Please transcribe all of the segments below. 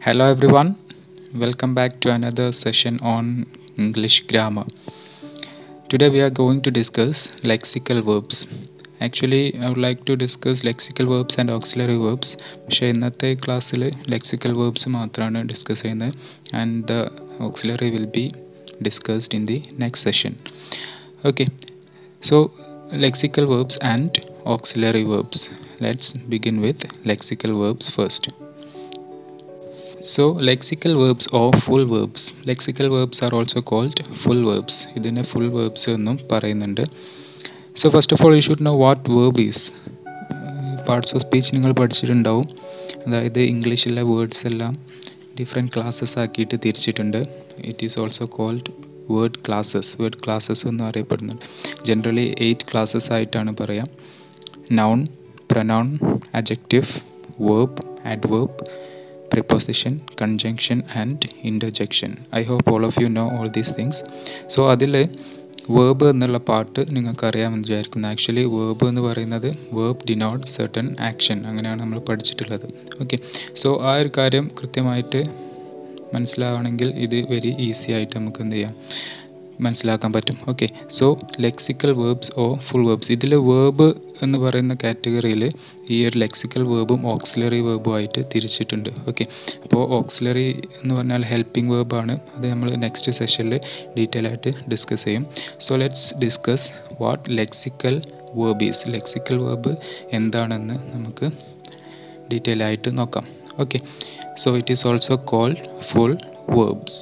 Hello everyone, welcome back to another session on English grammar. Today we are going to discuss lexical verbs. Actually, I would like to discuss lexical verbs and auxiliary verbs. പക്ഷേ ഇന്നത്തെ ക്ലാസ്സിൽ lexical verbs മാത്രമാണ് discuss ചെയ്യുന്നത് and the auxiliary will be discussed in the next session. Okay, so lexical verbs and auxiliary verbs. Let's begin with lexical verbs first. So lexical verbs or full verbs. Lexical verbs are also called full verbs. ഇതിനെ full verbs എന്നും പറയുന്നുണ്ട്. So first of all you should know what verb is. Parts of speech നിങ്ങൾ പഠിച്ചിട്ടുണ്ടാവും. അതായത് ഇംഗ്ലീഷിലെ words എല്ലാം different classes ആക്കിയിട്ട് തിരിച്ചിട്ടുണ്ട്. It is also called word classes എന്നും അറിയപ്പെടുന്നുണ്ട്. ജനറലി 8 ക്ലാസ്സസ് ആയിട്ടാണ് പറയാം. Noun, pronoun, adjective, verb, adverb, preposition, conjunction and interjection. I hope all of you know all these things. So അതിൽ verb എന്നുള്ള part നിങ്ങൾക്ക് അറിയാമെന്ന് വിചാരിക്കുന്നു. ആക്ച്വലി verb എന്ന് പറയുന്നത് verb denote certain action, അങ്ങനെയാണ് നമ്മൾ പഠിച്ചിട്ടുള്ളത്. ഓക്കെ, സോ ആ ഒരു കാര്യം കൃത്യമായിട്ട് മനസ്സിലാവണമെങ്കിൽ ഇത് വെരി ഈസി ആയിട്ട് നമുക്ക് എന്ത് ചെയ്യാം, മനസ്സിലാക്കാൻ പറ്റും. ഓക്കെ, സോ ലെക്സിക്കൽ വേർബ്സ് ഓ ഫുൾ വേർബ്സ്. ഇതിൽ വേർബ് എന്ന് പറയുന്ന കാറ്റഗറിയിൽ ഈ ഒരു ലെക്സിക്കൽ വേർബും ഓക്സിലറി വേർബും ആയിട്ട് തിരിച്ചിട്ടുണ്ട്. ഓക്കെ, അപ്പോൾ ഓക്സിലറി എന്ന് പറഞ്ഞാൽ ഹെൽപ്പിംഗ് വേർബാണ്. അത് നമ്മൾ നെക്സ്റ്റ് സെഷനിൽ ഡീറ്റെയിൽ ആയിട്ട് ഡിസ്കസ് ചെയ്യും. So let's discuss what lexical verb is. Lexical verb എന്താണെന്ന് നമുക്ക് ഡീറ്റെയിൽ ആയിട്ട് നോക്കാം. Okay, so it is also called full verbs.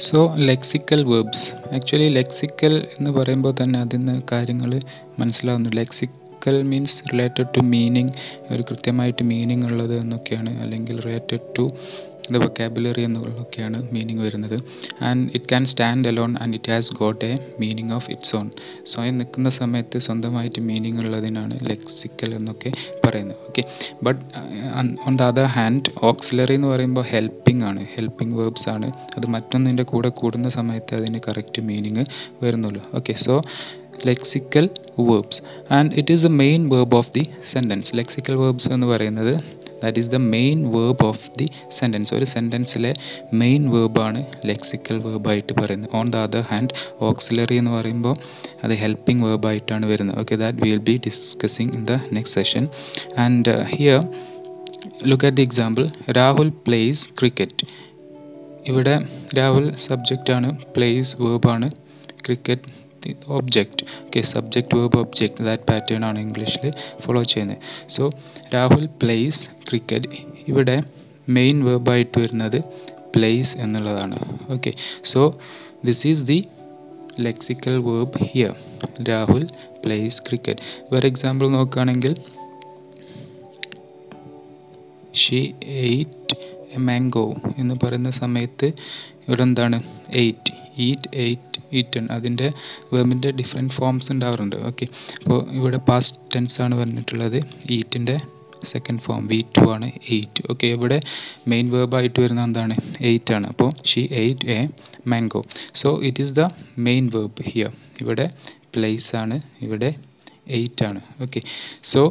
So lexical verbs. Actually lexical എന്ന് പറയുമ്പോൾ തന്നെ അതിന് കാര്യങ്ങൾ മനസ്സിലാവുന്നു. Lexical means related to meaning, ഒരു കൃത്യമായിട്ട് മീനിങ് ഉള്ളത് എന്നൊക്കെയാണ്, അല്ലെങ്കിൽ റിലേറ്റഡ് ടു ദ വൊക്കാബുലറി എന്നുള്ളതൊക്കെയാണ് മീനിങ് വരുന്നത്. And it can stand alone and it has got a meaning of its own. സ്വയം നിൽക്കുന്ന സമയത്ത് സ്വന്തമായിട്ട് മീനിങ് ഉള്ളതിനാണ് ലെക്സിക്കൽ എന്നൊക്കെ പറയുന്നത്. Okay, but on the other hand auxiliary എന്ന് പറയുമ്പോൾ ഹെൽപ്പിംഗ് ആണ്, ഹെൽപ്പിംഗ് വേർബ്സ് ആണ്. അത് മറ്റൊന്നിൻ്റെ കൂടെ കൂടുന്ന സമയത്ത് അതിന് കറക്റ്റ് മീനിങ് വരുന്നുള്ളൂ. Okay, so lexical verbs and it is the main verb of the sentence. lexical verbs എന്ന് പറയുന്നത് that is the main verb of the sentence. ഒരു സെൻറ്റൻസിലെ മെയിൻ വേർബാണ് ലെക്സിക്കൽ വേർബായിട്ട് പറയുന്നത്. On the other hand auxiliary എന്ന് പറയുമ്പോൾ അത് ഹെൽപ്പിംഗ് വേർബായിട്ടാണ് വരുന്നത്. Okay, that we will be discussing in the next session. And here look at the example. Rahul plays cricket. ഇവിടെ രാഹുൽ സബ്ജക്റ്റാണ്, പ്ലേസ് വേർബാണ്, cricket object. Okay, subject verb object, that pattern ആണ് ഇംഗ്ലീഷിൽ ഫോളോ ചെയ്യുന്നത്. So Rahul plays cricket. ഇവിടെ main വേർബായിട്ട് വരുന്നത് plays എന്നുള്ളതാണ്. Okay, so this is the lexical verb here. Rahul plays cricket. വേറെ എക്സാമ്പിൾ നോക്കുകയാണെങ്കിൽ ഷീ എയ്റ്റ് എ മാംഗോ എന്ന് പറയുന്ന സമയത്ത് ഇവിടെ എന്താണ്, എയ്റ്റ്, ഈറ്റ്, എയ്റ്റ്, ഈറ്റൺ. അതിൻ്റെ വേർബിൻ്റെ ഡിഫറെൻറ്റ് ഫോംസ് ഉണ്ടാവാറുണ്ട്. ഓക്കെ, അപ്പോൾ ഇവിടെ പാസ്റ്റ് ടെൻസ് ആണ് പറഞ്ഞിട്ടുള്ളത്. ഈറ്റിൻ്റെ സെക്കൻഡ് ഫോം V2 ആണ്, എയ്റ്റ്. ഓക്കെ, ഇവിടെ മെയിൻ വേർബായിട്ട് വരുന്ന എന്താണ്, എയ്റ്റ് ആണ്. അപ്പോൾ she eight A mango. So it is the main verb here. ഇവിടെ പ്ലേസ് ആണ്, ഇവിടെ എയ്റ്റ് ആണ്. ഓക്കെ, സോ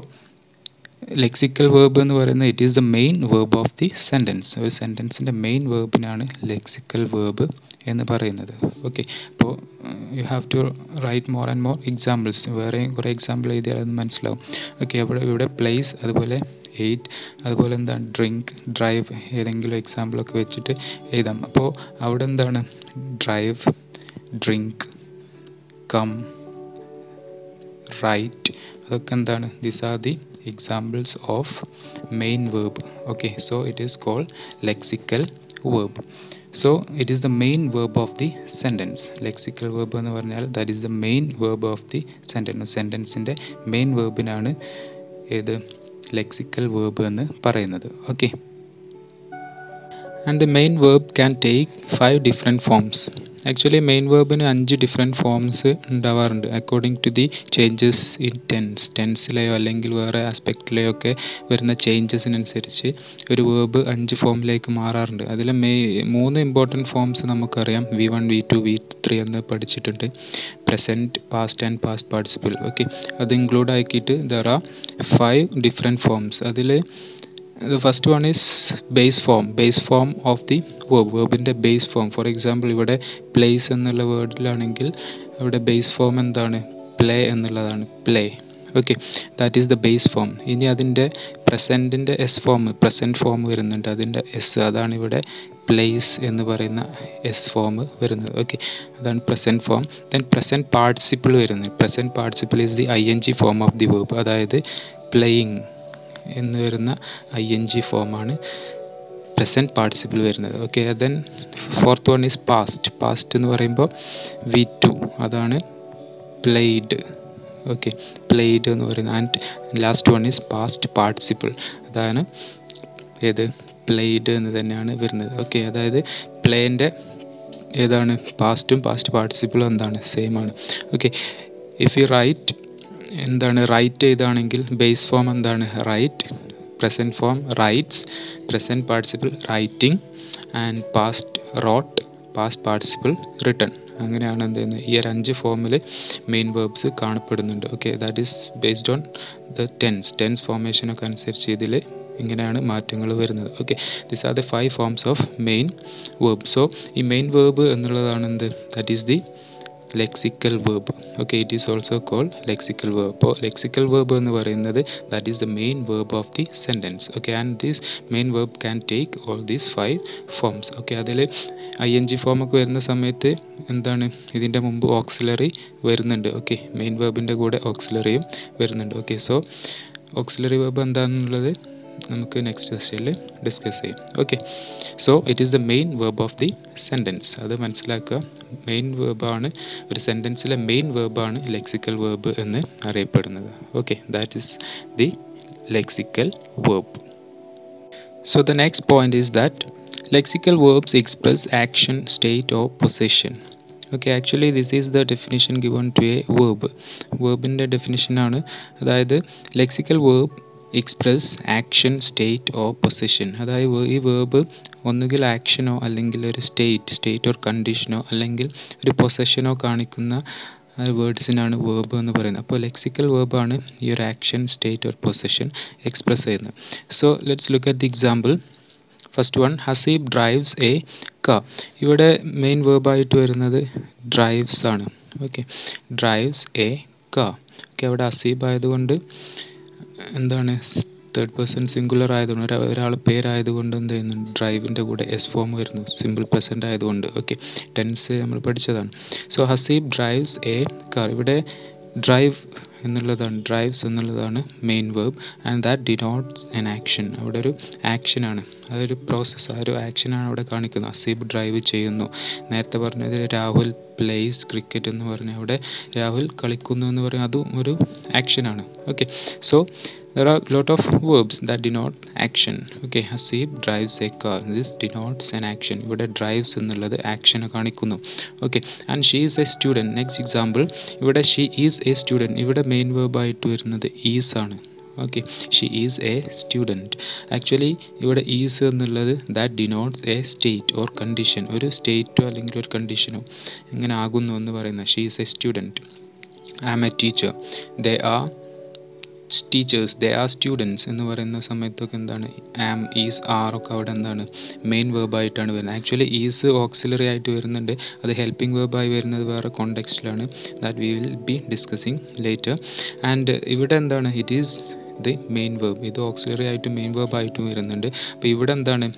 ലെക്സിക്കൽ വേർബ് എന്ന് പറയുന്നത് it is the main verb of the sentence. ഒരു സെൻറ്റൻസിൻ്റെ മെയിൻ വേർബിനാണ് ലെക്സിക്കൽ വേർബ് എന്ന് പറയുന്നത്. ഓക്കെ, അപ്പോൾ you have to write more and more examples. വേറെ കുറേ എക്സാമ്പിൾ എഴുതിയാൽ അത് മനസ്സിലാവും. ഓക്കെ, ഇവിടെ പ്ലേസ്, അതുപോലെ എയ്റ്റ്, അതുപോലെ എന്താണ്, ഡ്രിങ്ക്, ഡ്രൈവ്, ഏതെങ്കിലും എക്സാമ്പിളൊക്കെ വെച്ചിട്ട് എഴുതാം. അപ്പോൾ അവിടെ എന്താണ്, ഡ്രൈവ്, ഡ്രിങ്ക്, കം, റൈറ്റ്, അതൊക്കെ എന്താണ്, these are the examples of main verb. Okay, so it is called lexical verb. So it is the main verb of the sentence. lexical verb എന്ന് പറഞ്ഞാൽ that is the main verb of the sentence. സെൻറ്റൻസിൻ്റെ main വേർബിനാണ് ഏത്, lexical verb എന്ന് പറയുന്നത്. Okay, and the main verb can take 5 different forms. Actually main വേർബിന് 5 different forms ഉണ്ടാവാറുണ്ട് according to the changes in ടെൻസിലെയോ അല്ലെങ്കിൽ വേറെ ആസ്പെക്റ്റിലെയോ ഒക്കെ വരുന്ന ചേഞ്ചസിനനുസരിച്ച് ഒരു വേർബ് 5 ഫോമിലേക്ക് മാറാറുണ്ട്. അതിൽ 3 ഇമ്പോർട്ടൻറ്റ് ഫോംസ് നമുക്കറിയാം. V1, V2, V3 എന്ന് പഠിച്ചിട്ടുണ്ട്. Present, past and past participle. Okay, അത് ഇൻക്ലൂഡ് ആക്കിയിട്ട് ദർ ആർ 5 ഡിഫറെൻറ്റ് ഫോംസ്. അതിൽ The first one is base form of the verb in the base form. For example, ഇവിടെ place എന്നുള്ള വേർഡിലാണെങ്കിൽ അവിടെ base form എന്താണ്? play എന്നുള്ളതാണ്. play. Okay, that is the base form. ഇനി അതിൻ്റെ പ്രസൻറ്റിൻ്റെ എസ് ഫോം, പ്രസൻറ്റ് ഫോം വരുന്നുണ്ട്, അതിൻ്റെ എസ്, അതാണ് ഇവിടെ പ്ലേസ് എന്ന് പറയുന്ന എസ് ഫോം വരുന്നത്. ഓക്കെ, അതാണ് present form. Then present participle വരുന്നത്. Present participle is the ING form of the verb, അതായത് പ്ലേയിങ് എന്ന് വരുന്ന ING ഫോമാണ് പ്രസൻറ്റ് പാർട്ടിസിപ്പിൾ വരുന്നത്. Okay, then fourth one is past എന്ന് പറയുമ്പോൾ V2, അതാണ് പ്ലേയ്ഡ്. ഓക്കെ, പ്ലേയ്ഡ് എന്ന് പറയുന്നത്. And last one is past participle, അതാണ് ഏത് പ്ലേയ്ഡ് എന്ന് തന്നെയാണ് വരുന്നത്. ഓക്കെ, അതായത് പ്ലേൻ്റെ ഏതാണ് പാസ്റ്റും പാസ്റ്റ് പാർട്ടിസിപ്പിളും എന്താണ് സെയിം ആണ്. ഓക്കെ, ഇഫ് യു റൈറ്റ് എന്താണ് റൈറ്റ് ചെയ്താണെങ്കിൽ ബേസ് ഫോം എന്താണ് write, present form writes, present participle writing and past wrote, past participle written. അങ്ങനെയാണ് എന്ത് ചെയ്യുന്നത്, ഈ ഒരു 5 ഫോമിൽ മെയിൻ വേർബ്സ് കാണപ്പെടുന്നുണ്ട്. Okay, that is based on the tense ഫോർമേഷനൊക്കെ അനുസരിച്ച് ഇതിൽ ഇങ്ങനെയാണ് മാറ്റങ്ങൾ വരുന്നത്. Okay, these are the 5 forms of main verb. So ഈ മെയിൻ വേർബ് എന്നുള്ളതാണ് എന്ത്, that is the lexical verb. Okay, it is also called lexical verb. അപ്പോൾ ലെക്സിക്കൽ വേർബ് എന്ന് പറയുന്നത് that is the main verb of the sentence. Okay, and this main verb can take all these 5 forms. Okay, അതിൽ ING ഫോമൊക്കെ വരുന്ന സമയത്ത് എന്താണ് ഇതിൻ്റെ മുമ്പ് ഓക്സിലറി വരുന്നുണ്ട്. ഓക്കെ, മെയിൻ വേർബിൻ്റെ കൂടെ ഓക്സിലറിയും വരുന്നുണ്ട്. ഓക്കെ, സോ ഓക്സിലറി വേർബ് എന്താണെന്നുള്ളത് നമുക്ക് നെക്സ്റ്റ് സെഷനിൽ ഡിസ്കസ് ചെയ്യും. Okay, so it is the main verb of the sentence. അത് മനസ്സിലാക്കുക, മെയിൻ വേർബാണ് ഒരു സെൻറ്റൻസിലെ മെയിൻ വേർബാണ് ലെക്സിക്കൽ വേർബ് എന്ന് അറിയപ്പെടുന്നത്. Okay, that is the lexical verb. So the next point is that lexical verbs express action, state or possession. Okay, actually this is the definition given to a verb. Verbിൻ്റെ definition ആണ്, അതായത് lexical verb express action, state or possession. അതായത് ഈ verb ഒന്നുകിൽ ആക്ഷനോ അല്ലെങ്കിൽ ഒരു state or കണ്ടീഷനോ അല്ലെങ്കിൽ ഒരു പൊസഷനോ കാണിക്കുന്ന വേർഡ്സിനാണ് വേർബ് എന്ന് പറയുന്നത്. അപ്പോൾ ലെക്സിക്കൽ വേർബാണ് ഈ ഒരു action, state or possession express ചെയ്യുന്നത്. So let's look at the example. First one, Haseeb drives a car. ഇവിടെ മെയിൻ വേർബായിട്ട് വരുന്നത് ഡ്രൈവ്സ് ആണ്. Okay, drives a car. Okay, അവിടെ ഹസീബ് ആയതുകൊണ്ട് എന്താണ് തേർഡ് പേഴ്സൺ സിംഗുലർ ആയതുകൊണ്ട് ഒരാൾ പേരായതുകൊണ്ട് എന്ത് ചെയ്യുന്നു, ഡ്രൈവിൻ്റെ കൂടെ എസ് ഫോം വരുന്നു, സിമ്പിൾ പ്രസൻറ്റ് ആയതുകൊണ്ട്. ഓക്കെ, ടെൻസ് നമ്മൾ പഠിച്ചതാണ്. So Haseeb drives a car. ഇവിടെ ഡ്രൈവ് ഡ്രൈവ്സ് എന്നുള്ളതാണ് main verb and that denotes an action. അവിടെ ഒരു ആക്ഷനാണ്, അതൊരു പ്രോസസ്സ്, ആ ഒരു ആക്ഷനാണ് അവിടെ കാണിക്കുന്നത്. ഹസീബ് ഡ്രൈവ് ചെയ്യുന്നു. നേരത്തെ പറഞ്ഞതിൽ രാഹുൽ പ്ലേസ് ക്രിക്കറ്റ് എന്ന് പറഞ്ഞാൽ അവിടെ രാഹുൽ കളിക്കുന്നു എന്ന് പറഞ്ഞാൽ അതും ഒരു ആക്ഷനാണ്. Okay, so there are lot of verbs that denote action. Okay, Hasib drives a car. This denotes an action. ഇവിടെ drives എന്നുള്ളത് ആക്ഷനെ കാണിക്കുന്നു. Okay, and she is a student. Next example, ഇവിടെ she is a student. ഇവിടെ main verb ആയിട്ട് വരുന്നത് is ആണ്. Okay, she is a student. Actually ഇവിടെ is എന്നുള്ളത് that denotes a state or condition. ഒരു സ്റ്റേറ്റോ അല്ലെങ്കിൽ ഒരു കണ്ടീഷനോ ഇങ്ങനെ ആകുന്നു എന്ന് പറയുന്നത്. She is a student. I am a teacher. They are teachers, they are students എന്ന് പറയുന്ന സമയത്തൊക്കെ എന്താണ് ആം, ഈസ്, ആർ ഒക്കെ അവിടെ എന്താണ് മെയിൻ വേർബായിട്ടാണ് വരുന്നത്. ആക്ച്വലി ഈസ് ഓക്സിലറി ആയിട്ട് വരുന്നുണ്ട്, അത് ഹെൽപ്പിംഗ് വേർബായി വരുന്നത് വേറെ കോണ്ടെക്സ്റ്റിലാണ്. That we will be discussing later. And ഇവിടെ എന്താണ് it is the main verb. ഇത് ഓക്സിലറി ആയിട്ട് മെയിൻ വേർബായിട്ടും വരുന്നുണ്ട്. അപ്പോൾ ഇവിടെ എന്താണ്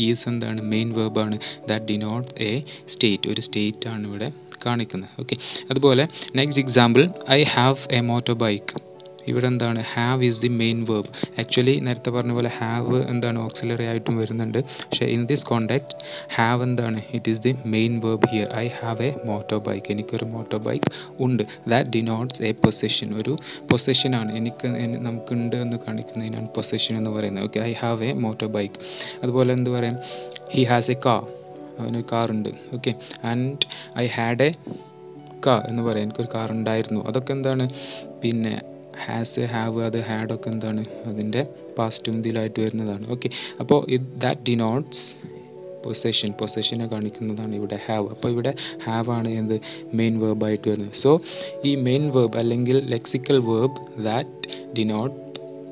ഈസ് എന്താണ് മെയിൻ വേർബാണ്. ദാറ്റ് ഡിനോട്ട് എ സ്റ്റേറ്റ്, ഒരു സ്റ്റേറ്റ് ആണ് ഇവിടെ കാണിക്കുന്നത്. ഓക്കെ, അതുപോലെ next example, I have a motor bike. ഇവിടെ എന്താണ് have is the main verb. Actually നേരത്തെ പറഞ്ഞ പോലെ ഹാവ് എന്താണ് ഓക്സിലറി ആയിട്ടും വരുന്നുണ്ട്, പക്ഷേ ഇൻ ദിസ് കോണ്ടാക്ട് ഹാവ് എന്താണ് it is the main verb here. I have a motor bike, എനിക്കൊരു മോട്ടോർ ബൈക്ക് ഉണ്ട്. ദാറ്റ് ഡിനോട്ട്സ് എ പൊസഷൻ, ഒരു പൊസഷനാണ്, നമുക്കുണ്ട് എന്ന് കാണിക്കുന്നതിനാണ് പൊസഷൻ എന്ന് പറയുന്നത്. Okay, I have a motor bike. അതുപോലെ എന്ത് പറയാം, ഹി ഹാസ് എ കാർ, അവനൊരു കാറുണ്ട്. Okay, and I had A car എന്ന് പറയാം, എനിക്കൊരു കാർ ഉണ്ടായിരുന്നു. അതൊക്കെ എന്താണ് പിന്നെ ഹാസ്, ഹാവ്, അത് ഹാഡൊക്കെ എന്താണ് അതിൻ്റെ പാസ്റ്റും ഇതിലായിട്ട് വരുന്നതാണ്. ഓക്കെ, അപ്പോൾ ദാറ്റ് ഡിനോട്ട്സ് പൊസഷനെ കാണിക്കുന്നതാണ് ഇവിടെ ഹാവ്. അപ്പോൾ ഇവിടെ ഹാവ് ആണ് എന്ത് മെയിൻ വേർബായിട്ട് വരുന്നത്. സോ ഈ മെയിൻ വേർബ് അല്ലെങ്കിൽ lexical verb that denote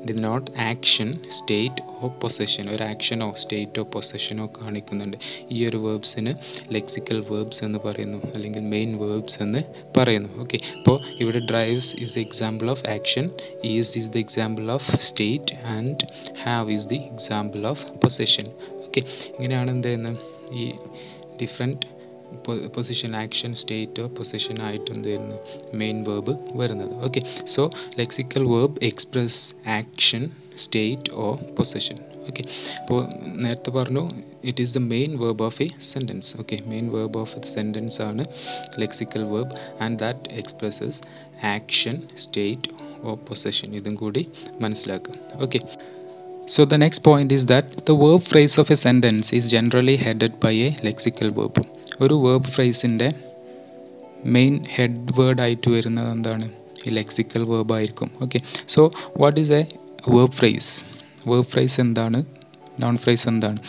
denote action, state or possession. ഒരു ആക്ഷനോ സ്റ്റേറ്റോ പൊസഷനോ കാണിക്കുന്നുണ്ട്. ഈ ഒരു വേർബ്സിന് ലെക്സിക്കൽ വേർബ്സ് എന്ന് പറയുന്നു, അല്ലെങ്കിൽ മെയിൻ വേർബ്സ് എന്ന് പറയുന്നു. ഓക്കെ, അപ്പോൾ ഇവിടെ drives is example of action, is the example of state and have is the example of possession. Okay, ഇങ്ങനെയാണ് എന്ത് ചെയ്യുന്നത്, ഈ ഡിഫറെൻറ്റ് പൊസിഷൻ, ആക്ഷൻ, സ്റ്റേറ്റോ പൊസിഷൻ ആയിട്ട് എന്ത് വരുന്നു, മെയിൻ വേർബ് വരുന്നത്. Okay, so lexical verb express action, state or position. Okay, അപ്പോൾ നേരത്തെ പറഞ്ഞു it is the main verb of a sentence. Okay, main verb of a sentence ആണ് lexical verb and that expresses action, state or position. ഇതും കൂടി മനസ്സിലാക്കുക. Okay, so the next point is that the verb phrase of a sentence is generally headed by a lexical verb. ഒരു verb phrase-ൻ്റെ main head word ആയിട്ട് വരുന്നത് എന്താണ്, ഈ lexical verb ആയിരിക്കും. Okay, so what is A verb phrase? verb phrase എന്താണ്, noun phrase എന്താണ്?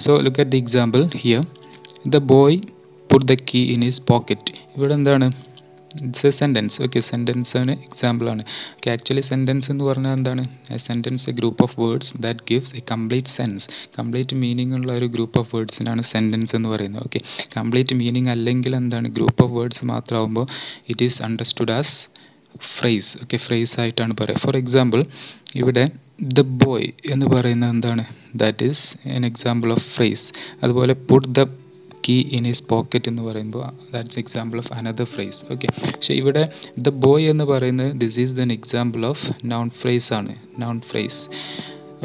So look at the example here. The boy put the key in his pocket. ഇവിടെ എന്താണ്, it's A sentence. Okay, sentence ആണ്, എക്സാമ്പിളാണ്. Okay, actually sentence എന്ന് പറഞ്ഞാൽ എന്താണ്, A sentence A group of words that gives A complete sense. Complete meaning ഉള്ള ഒരു group of വേർഡ്സിനാണ് sentence എന്ന് പറയുന്നത്. ഓക്കെ, കംപ്ലീറ്റ് മീനിങ് അല്ലെങ്കിൽ എന്താണ്, ഗ്രൂപ്പ് ഓഫ് വേർഡ്സ് മാത്രമാകുമ്പോൾ it is understood as phrase. Okay, phrase ആയിട്ടാണ് പറയുക. ഫോർ എക്സാമ്പിൾ, ഇവിടെ ദ ബോയ് എന്ന് പറയുന്നത് എന്താണ്, that is an example of phrase. അതുപോലെ put the key in his pocket എന്ന് പറയുമ്പോൾ that's example of another phrase. Okay, പക്ഷേ ഇവിടെ ദ ബോയ് എന്ന് പറയുന്നത് this is then example of noun phrase ആണ്, നൗൺ ഫ്രേസ്.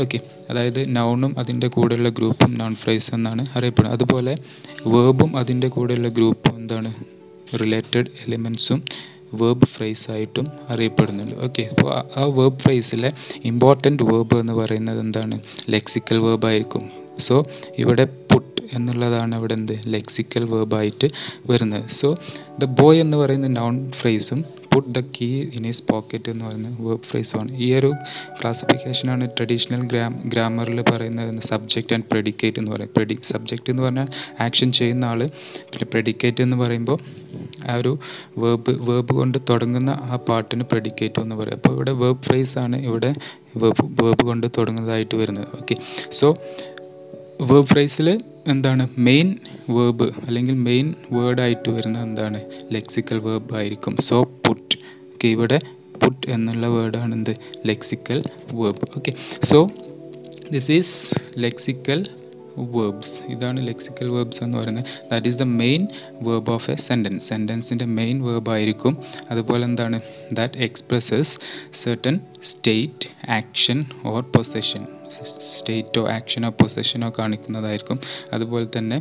ഓക്കെ, അതായത് നൗണും അതിൻ്റെ കൂടെയുള്ള ഗ്രൂപ്പും നൗൺ ഫ്രേസ് എന്നാണ് അറിയപ്പെടുന്നത്. അതുപോലെ വേർബും അതിൻ്റെ കൂടെയുള്ള ഗ്രൂപ്പും എന്താണ്, റിലേറ്റഡ് എലിമെൻസും വേർബ് ഫ്രേസ് ആയിട്ടും അറിയപ്പെടുന്നുണ്ട്. ഓക്കെ, അപ്പോൾ ആ വേർബ് ഫ്രേസിലെ ഇമ്പോർട്ടൻറ്റ് വേർബ് എന്ന് പറയുന്നത് എന്താണ്, ലെക്സിക്കൽ വേർബ് ആയിരിക്കും. സോ ഇവിടെ പുട്ട് എന്നുള്ളതാണ് ഇവിടെ എന്ത്, ലെക്സിക്കൽ വേർബായിട്ട് വരുന്നത്. സോ ദ ബോയ് എന്ന് പറയുന്ന നൗൺ ഫ്രേസും put the key in his pocket എന്ന് പറയുന്ന വേർബ് ഫ്രേസുമാണ്. ഈ ഒരു ക്ലാസിഫിക്കേഷനാണ് ട്രഡീഷണൽ ഗ്രാമറിൽ പറയുന്നത് സബ്ജക്റ്റ് ആൻഡ് പ്രെഡിക്കേറ്റ് എന്ന് പറയും. സബ്ജക്റ്റ് എന്ന് പറഞ്ഞാൽ ആക്ഷൻ ചെയ്യുന്ന ആൾ, പിന്നെ പ്രെഡിക്കേറ്റ് എന്ന് പറയുമ്പോൾ ആ ഒരു വേർബ് കൊണ്ട് തുടങ്ങുന്ന ആ പാർട്ടിന് പ്രെഡിക്കേറ്റ് എന്ന് പറയും. അപ്പോൾ ഇവിടെ വേർബ് ഫ്രേസ് ആണ് ഇവിടെ വേർബ് കൊണ്ട് തുടങ്ങുന്നതായിട്ട് വരുന്നത്. ഓക്കെ, സോ വേർബ് ഫ്രേസിൽ എന്താണ്, മെയിൻ വേർബ് അല്ലെങ്കിൽ മെയിൻ വേർഡായിട്ട് വരുന്നത് എന്താണ്, ലെക്സിക്കൽ വേർബ് ആയിരിക്കും. So put. ഓക്കെ, ഇവിടെ പുട്ട് എന്നുള്ള വേർഡാണ് എന്ത്, lexical verb. Okay, so this is lexical verbs. ഇതാണ് ലെക്സിക്കൽ വേർബ്സ് എന്ന് പറയുന്നത്. That is the main verb of a sentence. സെൻറ്റൻസിൻ്റെ മെയിൻ വേർബ് ആയിരിക്കും. അതുപോലെ എന്താണ്, that expresses certain state, action or possession. സ്റ്റേറ്റോ ആക്ഷനോ പൊസഷനോ കാണിക്കുന്നതായിരിക്കും. അതുപോലെ തന്നെ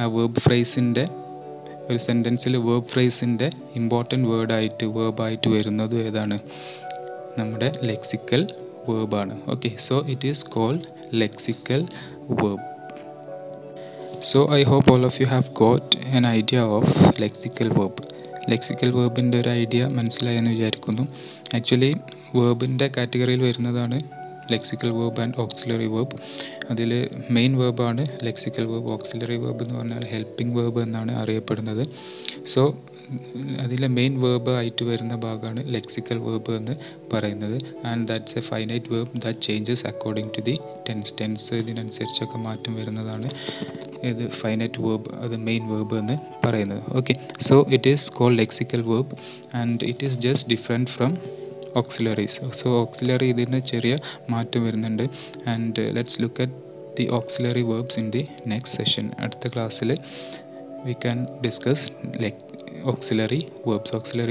ആ വേർബ് ഫ്രേസിൻ്റെ, ഒരു സെൻറ്റൻസിൽ വേർബ് ഫ്രേസിൻ്റെ ഇമ്പോർട്ടൻറ്റ് വേർബായിട്ട് വരുന്നത് ഏതാണ്, നമ്മുടെ ലെക്സിക്കൽ വേർബാണ്. Okay, so it is called lexical verb. So I hope all of you have got an idea of lexical verb. Lexical വേർബിൻ്റെ ഒരു ഐഡിയ മനസ്സിലായെന്ന് വിചാരിക്കുന്നു. ആക്ച്വലി വേർബിൻ്റെ കാറ്റഗറിയിൽ വരുന്നതാണ് lexical verb and auxiliary verb. അതിൽ മെയിൻ വേർബാണ് ലെക്സിക്കൽ വേർബ്. ഓക്സിലറി വേർബ് എന്ന് പറഞ്ഞാൽ ഹെൽപ്പിംഗ് വേർബ് എന്നാണ് അറിയപ്പെടുന്നത്. സോ അതിലെ മെയിൻ വേർബ് ആയിട്ട് വരുന്ന ഭാഗമാണ് ലെക്സിക്കൽ വേർബ് എന്ന് പറയുന്നത്. And that's a finite verb that changes according to the tense. ഇതിനനുസരിച്ചൊക്കെ മാറ്റം വരുന്നതാണ് ഇത് ഫൈനൈറ്റ് വേർബ്, അത് മെയിൻ വേർബ് എന്ന് പറയുന്നത്. Okay, so it is called lexical verb and it is just different from auxiliaries. So auxiliary ഇതിന് ചെറിയ മാറ്റം വരുന്നുണ്ട്. And let's look at the auxiliary verbs in the next session. അടുത്ത ക്ലാസ്സിൽ we can discuss auxiliary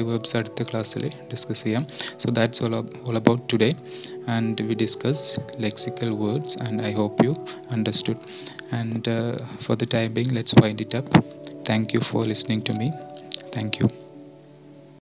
verbs അടുത്ത ക്ലാസ്സിൽ discuss ചെയ്യാം. So that's all about today, and we discussed lexical words and I hope you understood. And for the time being, let's wind it up. Thank you for listening to me. Thank you.